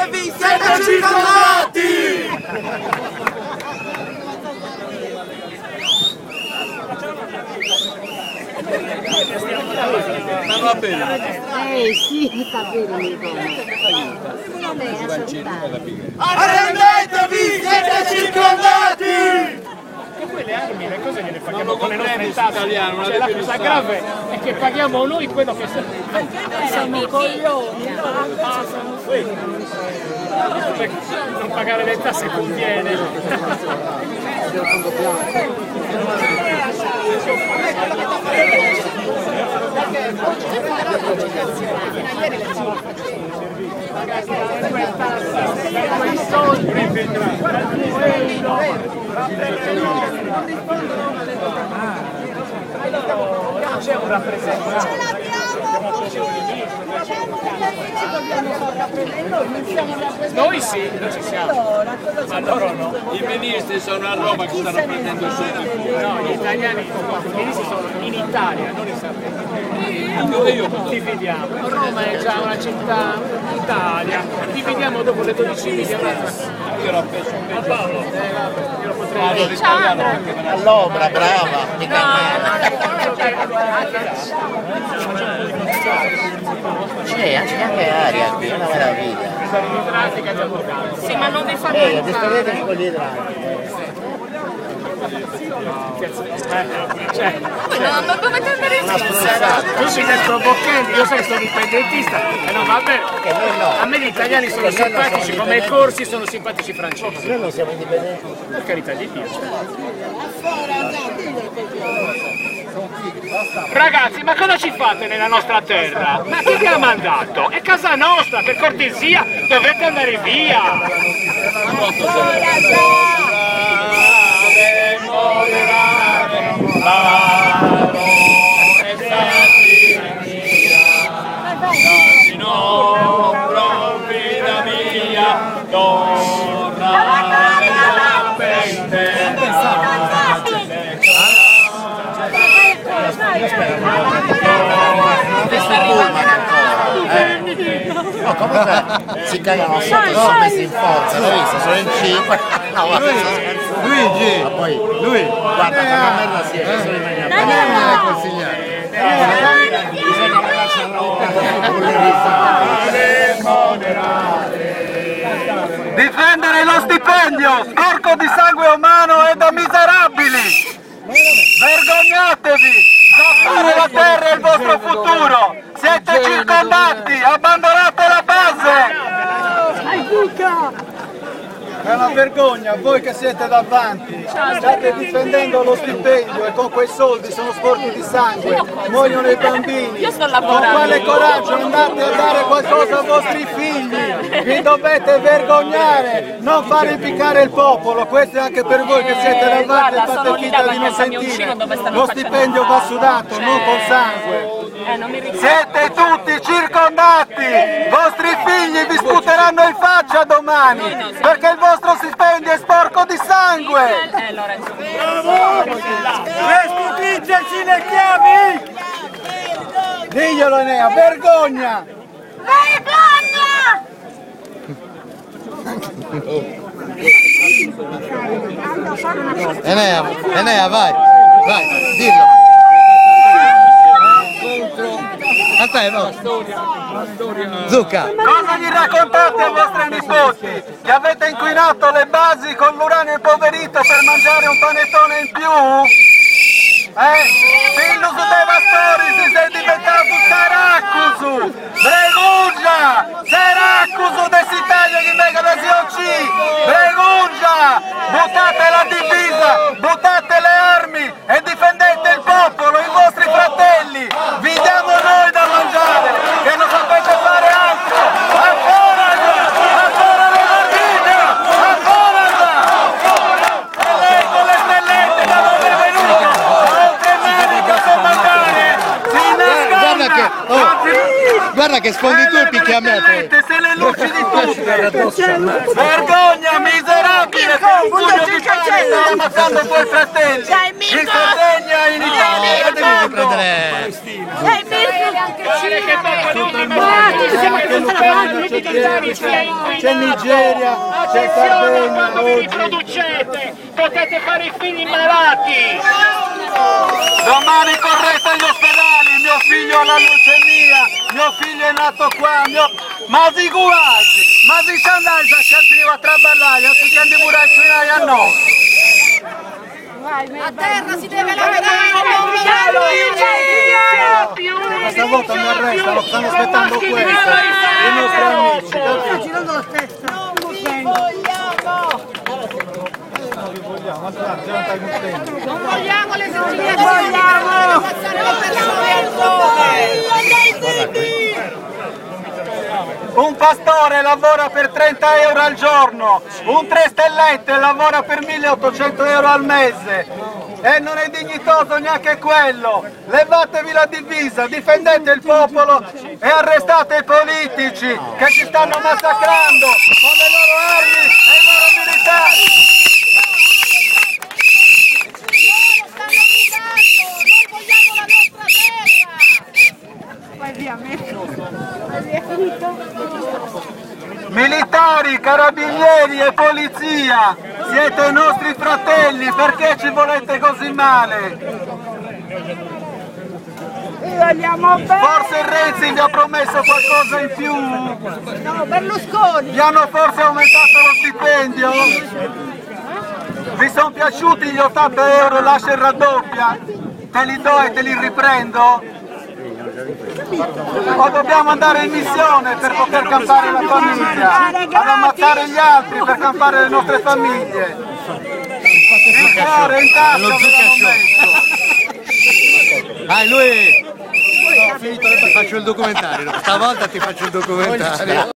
Arrendetevi, siete circondati! Ma va bene. Sì, sta bene. Arrendetevi, siete circondati! E poi le armi, le cose gliele paghiamo con le nostre tasse. Cioè, la cosa grave è che paghiamo noi quello che siamo coglioni. Non pagare le tasse conviene. C'è un rappresentante. Noi sì, noi ci siamo, ma loro no. I ministri sono a Roma che stanno prendendo soldi. No, gli italiani, i ministri sono in Italia, non in Sardegna. Dove io posso? Dividiamo. Roma è già una città Italia, dividiamo dopo le 12 milioni. Io l'ho preso un pezzo. Paolo, io lo potrei All'opera, brava, mica c'è anche aria qui, è una meraviglia. Sì, ma non vi fa Disponete con gli idranti. non dovete andare in Svizzera. Tu sei del provocante, io sono indipendentista e non va bene. A me gli italiani sono simpatici come i corsi, sono simpatici i francesi. Noi non siamo indipendenti. Per carità di Dio. Ragazzi, ma cosa ci fate nella nostra terra? Ma chi vi ha mandato? È casa nostra, per cortesia, dovete andare via! No, comunque si cagano sotto, sono messi in forza, l'hai visto? Sono in 5. No, Luigi! ma poi lui, guarda, come me la si è, sono in Non consigliare. bisogna che lasciano con le Difendere lo stipendio, sporco di sangue umano e da miserabili! Vergognatevi! Zappare la terra è il vostro futuro! Siete circondati! Abbandonate la base! È una vergogna, voi che siete davanti, state difendendo lo stipendio e con quei soldi sono sporchi di sangue, muoiono i bambini. Io sto Con lavorando. quale coraggio andate a dare qualcosa ai vostri figli? Vi dovete vergognare, non fare impiccare il popolo, questo è anche per voi che siete davanti e fate finta di non sentire. Lo stipendio va sudato, non con sangue. Siete tutti circondati! I vostri figli vi sputeranno in faccia domani! Perché il vostro stipendio è sporco di sangue! Restituiteci le chiavi! Diglielo Enea, vergogna! Enea, vai, dillo. Aspetta, no. Zucca. Cosa gli raccontate ai vostri nipoti? Che avete inquinato le basi con l'uranio impoverito per mangiare un panettone in più? Fillus devastoris, sei diventato Saracusu! Bregugia! Saracusu dell'Italia che venga da SIOC! Bregugia! Buttate la divisa, buttate le armi e difendete il popolo, i vostri fratelli! Vi diamo noi da mangiare, che non sapete fare altro! Ancora la Sardegna! Ancora! E lei con le stellette da dove è venuto? Guarda che sfondi tu e picchi a me poi. Se le luci di tutti! Vergogna, miserabile! Giulio Vitale sta ammazzando i tuoi fratelli! In Sardegna, in Italia! Devi prendere... Sei Mirko! Che dopo l'ultima c'è Nigeria, c'è Sardegna. Quando vi riproducete, potete fare i figli malati. Domani correte agli ospedali, mio figlio ha la leucemia, mio figlio è nato qua, ma di coraggio, ma di sandali a sceltire a traballare, si chiede pure a no. A terra si deve lavorare, Stavolta mi arrestano, stanno aspettando questo, i nostri amici, non vogliamo le Sicilie, vogliamo passare le persone. Un pastore lavora per 30 euro al giorno, un 3 stellette lavora per 1800 euro al mese e non è dignitoso neanche quello. Levatevi la divisa, difendete il popolo e arrestate i politici che ci stanno massacrando con le loro armi e i loro militari. Militari, carabinieri e polizia, siete i nostri fratelli, perché ci volete così male? Forse Renzi vi ha promesso qualcosa in più? No, Berlusconi. Vi hanno forse aumentato lo stipendio? Vi sono piaciuti gli 80 euro, lascia il raddoppia? Te li do e te li riprendo? O dobbiamo andare in missione per poter campare la famiglia, ad ammazzare gli altri per campare le nostre famiglie? Il cuore in tasca ve l'hanno messo. Dai, lui... No, ho finito, faccio il documentario, stavolta ti faccio il documentario.